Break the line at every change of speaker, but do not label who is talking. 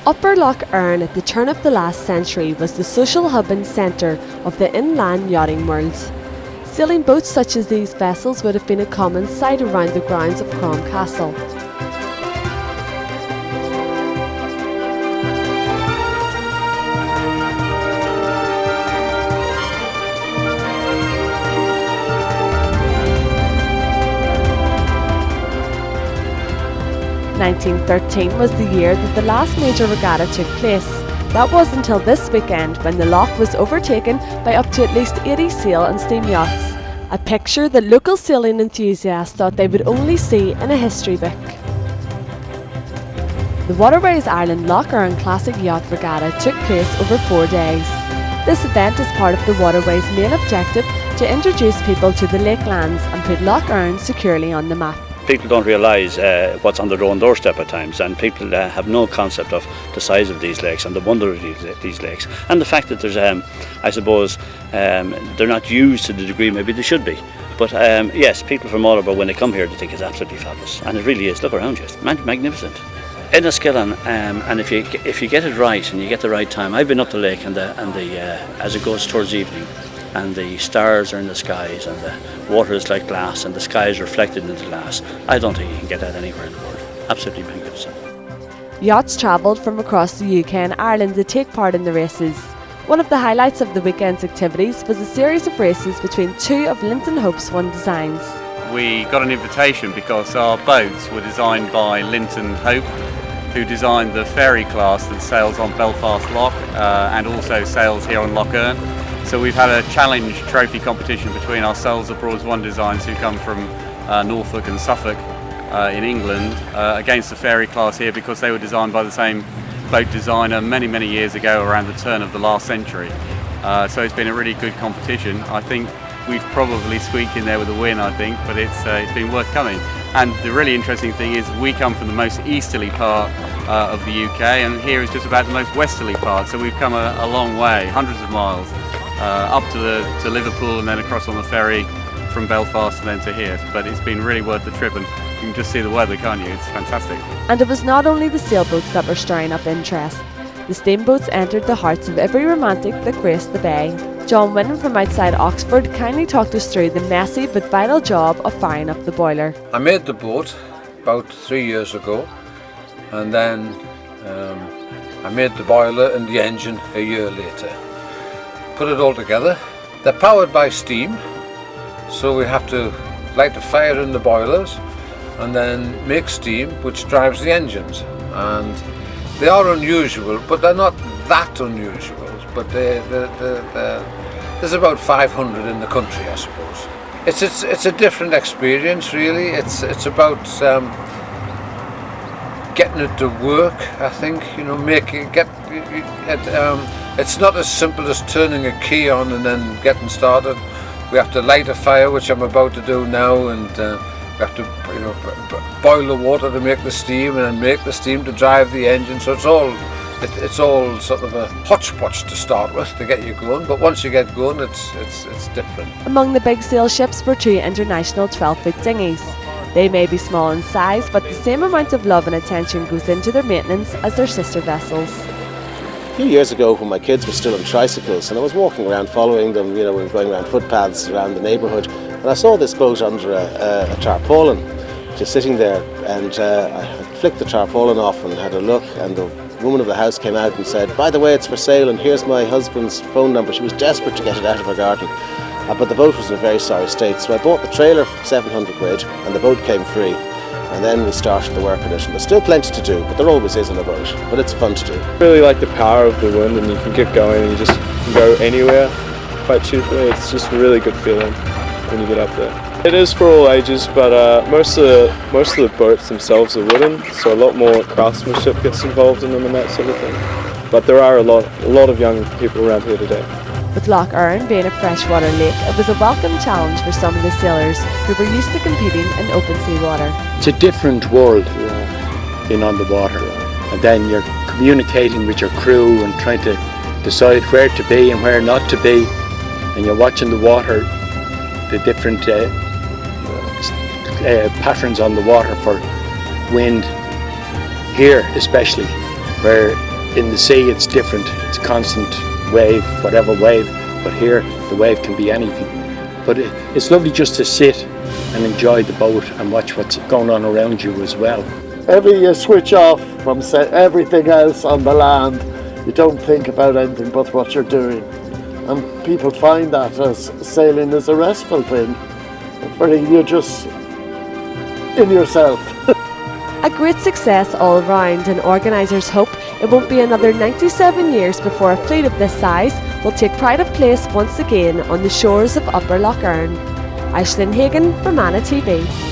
Upper Lough Erne at the turn of the last century was the social hub and centre of the inland yachting world. Sailing boats such as these vessels would have been a common sight around the grounds of Crom Castle. (1913) was the year that the last major regatta took place. That was until this weekend, when the loch was overtaken by up to at least 80 sail and steam yachts, a picture that local sailing enthusiasts thought they would only see in a history book. The Waterways Ireland Lough Erne Classic Yacht Regatta took place over 4 days. This event is part of the Waterways' main objective to introduce people to the lakelands and put Lough Erne securely on the map.
People don't realise what's on their own doorstep at times, and people have no concept of the size of these lakes and the wonder of these lakes, and the fact that there's, I suppose, they're not used to the degree maybe they should be. But yes, people from all over, when they come here, they think it's absolutely fabulous, and it really is. Look around you, it's magnificent. In Enniskillen, and if you get it right and you get the right time, I've been up the lake and as it goes towards evening, and the stars are in the skies and the water is like glass and the sky is reflected into glass. I don't think you can get that anywhere in the world. Absolutely magnificent.
Yachts travelled from across the UK and Ireland to take part in the races. One of the highlights of the weekend's activities was a series of races between two of Linton Hope's One designs.
We got an invitation because our boats were designed by Linton Hope, who designed the ferry class that sails on Belfast Lough and also sails here on Lough Erne. So we've had a challenge trophy competition between ourselves, the Broads One designs, who come from Norfolk and Suffolk in England, against the ferry class here, because they were designed by the same boat designer many years ago, around the turn of the last century. So it's been a really good competition. I think we've probably squeaked in there with a win, I think, but it's been worth coming. And the really interesting thing is we come from the most easterly part of the UK, and here is just about the most westerly part. So we've come a long way, hundreds of miles. Up to Liverpool and then across on the ferry from Belfast and then to here. But it's been really worth the trip, and you can just see the weather, can't you? It's fantastic.
And it was not only the sailboats that were stirring up interest. The steamboats entered the hearts of every romantic that graced the bay. John Wynne from outside Oxford kindly talked us through the messy but vital job of firing up the boiler.
I made the boat about 3 years ago, and then I made the boiler and the engine a year later. Put it all together. They're powered by steam, so we have to light a fire in the boilers and then make steam, which drives the engines. And they are unusual, but they're not that unusual. But there's about 500 in the country, I suppose. It's a different experience, really. It's about getting it to work. I think, you know, it's not as simple as turning a key on and then getting started. We have to light a fire, which I'm about to do now, and we have to, you know, boil the water to make the steam, and then make the steam to drive the engine. So it's all sort of a hodgepodge to start with to get you going. But once you get going, it's different.
Among the big sail ships were two international 12-foot dinghies. They may be small in size, but the same amount of love and attention goes into their maintenance as their sister vessels.
A few years ago, when my kids were still on tricycles and I was walking around following them, you know, we were going around footpaths around the neighbourhood, and I saw this boat under a tarpaulin just sitting there, and I flicked the tarpaulin off and had a look, and the woman of the house came out and said, "By the way, it's for sale, and here's my husband's phone number." She was desperate to get it out of her garden, but the boat was in a very sorry state, so I bought the trailer for 700 quid and the boat came free. And then we started the work on it, and there's still plenty to do, but there always is on a boat, but it's fun to do.
I really like the power of the wind, and you can get going and you just can go anywhere quite cheaply. It's just a really good feeling when you get up there. It is for all ages, but most of the boats themselves are wooden, so a lot more craftsmanship gets involved in them and that sort of thing. But there are a lot of young people around here today.
With Lough Erne being a freshwater lake, it was a welcome challenge for some of the sailors who were used to competing in open sea water.
It's a different world being on the water, and then you're communicating with your crew and trying to decide where to be and where not to be, and you're watching the water, the different patterns on the water for wind, here especially, where in the sea it's different, it's constant wave, whatever wave, but here the wave can be anything. But it's lovely just to sit and enjoy the boat and watch what's going on around you as well.
Every you switch off from everything else on the land, you don't think about anything but what you're doing. And people find that as sailing is a restful thing, where you're just in yourself.
A great success all round, and organisers hope it won't be another 97 years before a fleet of this size will take pride of place once again on the shores of Upper Lough Erne. Aisling Hagan, Fermanagh TV.